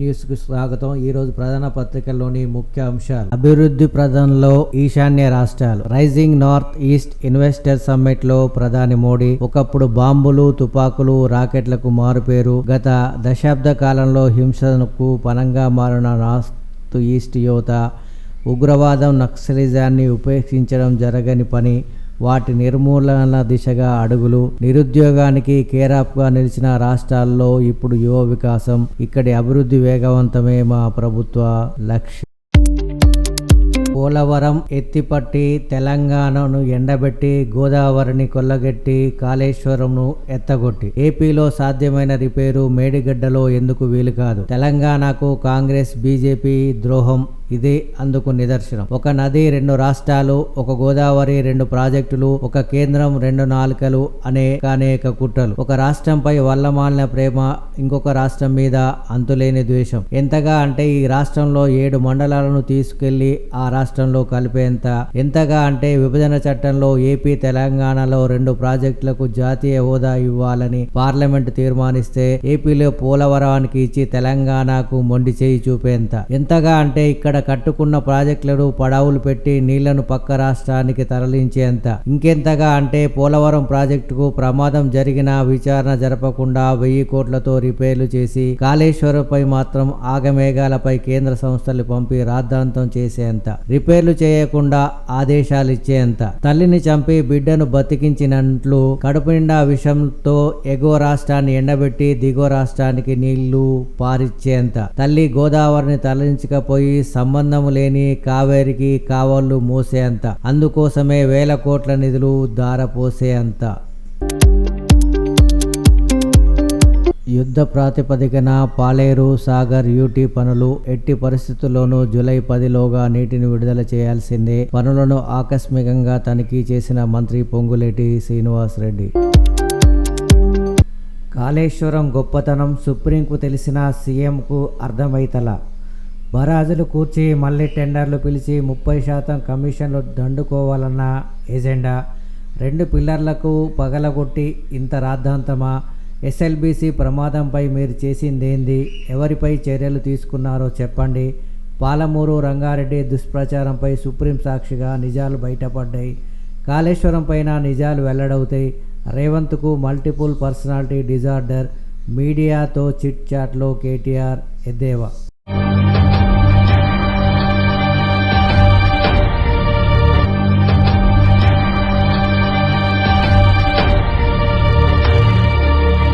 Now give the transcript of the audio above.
News కు స్వాగతం. ఈ రోజు ప్రధాన పత్రికల్లోని ముఖ్య అంశాలు. అభివృద్ధి ప్రధానంలో ఈశాన్య రాష్ట్రాలు. Rising north east investor summit లో ప్రధాని మోడీ ఒకప్పుడు బాంబులు, తుపాకులు, రాకెట్లకు మారుపేరు. గత దశాబ్ద కాలంలో హింసకు పనంగా మారిన నార్త్ ఈస్ట్ యువత ఉగ్రవాదం, నక్సలిజాన్ని ఉపేక్షించడం జరగని పని. వాటి నిర్మూలన దిశగా అడుగులు. నిరుద్యోగానికి కేరాఫ్గా నిలిచిన రాష్ట్రాల్లో ఇప్పుడు యువ వికాసం. ఇక్కడి అభివృద్ధి వేగవంతమే మా ప్రభుత్వ లక్ష్యం. పోలవరం ఎత్తిపట్టి తెలంగాణను ఎండబెట్టి, గోదావరిని కొల్లగెట్టి, కాళేశ్వరంను ఎత్తగొట్టి ఏపీలో సాధ్యమైన రిపేరు మేడిగడ్డలో ఎందుకు వీలు కాదు? తెలంగాణకు కాంగ్రెస్ బీజేపీ ద్రోహం ఇదే అందుకు నిదర్శనం. ఒక నది, రెండు రాష్ట్రాలు, ఒక గోదావరి, రెండు ప్రాజెక్టులు, ఒక కేంద్రం, రెండు నాలుకలు, అనేక కుట్రలు. ఒక రాష్ట్రంపై వల్లమాలిన ప్రేమ, ఇంకొక రాష్ట్రం మీద అంతులేని ద్వేషం. ఎంతగా అంటే ఈ రాష్ట్రంలో 7 మండలాలను తీసుకెళ్లి ఆ రాష్ట్రంలో కలిపేంత. ఎంతగా అంటే విభజన చట్టంలో ఏపీ తెలంగాణలో 2 ప్రాజెక్టులకు జాతీయ హోదా ఇవ్వాలని పార్లమెంటు తీర్మానిస్తే ఏపీలో పోలవరానికి ఇచ్చి తెలంగాణకు మొండి చేయి చూపేంత. ఎంతగా అంటే ఇక్కడ కట్టుకున్న ప్రాజెక్టులను పడావులు పెట్టి నీళ్లను పక్క రాష్ట్రానికి తరలించేంత. ఇంకెంతగా అంటే పోలవరం ప్రాజెక్టుకు ప్రమాదం జరిగినా విచారణ జరపకుండా 1000 కోట్లతో రిపేర్లు చేసి, కాళేశ్వరంపై మాత్రం ఆగమేఘాలపై కేంద్ర సంస్థలు పంపి రాద్ధాంతం చేసేంత. రిపేర్లు చేయకుండా ఆదేశాలు ఇచ్చేంత. తల్లిని చంపి బిడ్డను బతికించినట్లు కడుపు నిండా విషంతో ఎగువ రాష్ట్రాన్ని ఎండబెట్టి దిగువ రాష్ట్రానికి నీళ్లు పారిచ్చేంత. తల్లి గోదావరిని తరలించకపోయి సంబంధము లేని కావేరికి కావళ్లు మోసేంత. అందుకోసమే 1000 కోట్ల నిధులు ధారపోసేంత. యుద్ధ ప్రాతిపదికన పాలేరు, సాగర్, యూటీ పనులు ఎట్టి పరిస్థితుల్లోనూ జూలై 10లోగా నీటిని విడుదల చేయాల్సిందే. పనులను ఆకస్మికంగా తనిఖీ చేసిన మంత్రి పొంగులేటి శ్రీనివాసరెడ్డి. కాళేశ్వరం గొప్పతనం సుప్రీంకు తెలిసిన సీఎంకు అర్థమైతలా. బరాజులు కూర్చి మళ్ళీ టెండర్లు పిలిచి 30% కమిషన్లు దండుకోవాలన్న ఎజెండా. 2 పిల్లర్లకు పగలగొట్టి ఇంత రాద్ధాంతమా? ఎస్ఎల్బీసీ ప్రమాదంపై మీరు చేసిందేంది? ఎవరిపై చర్యలు తీసుకున్నారో చెప్పండి. పాలమూరు రంగారెడ్డి దుష్ప్రచారంపై సుప్రీం సాక్షిగా నిజాలు బయటపడ్డాయి. కాళేశ్వరం పైన నిజాలు వెల్లడవుతాయి. రేవంత్కు మల్టిపుల్ పర్సనాలిటీ డిజార్డర్. మీడియాతో చిట్ చాట్లో కేటీఆర్ ఎద్దేవా.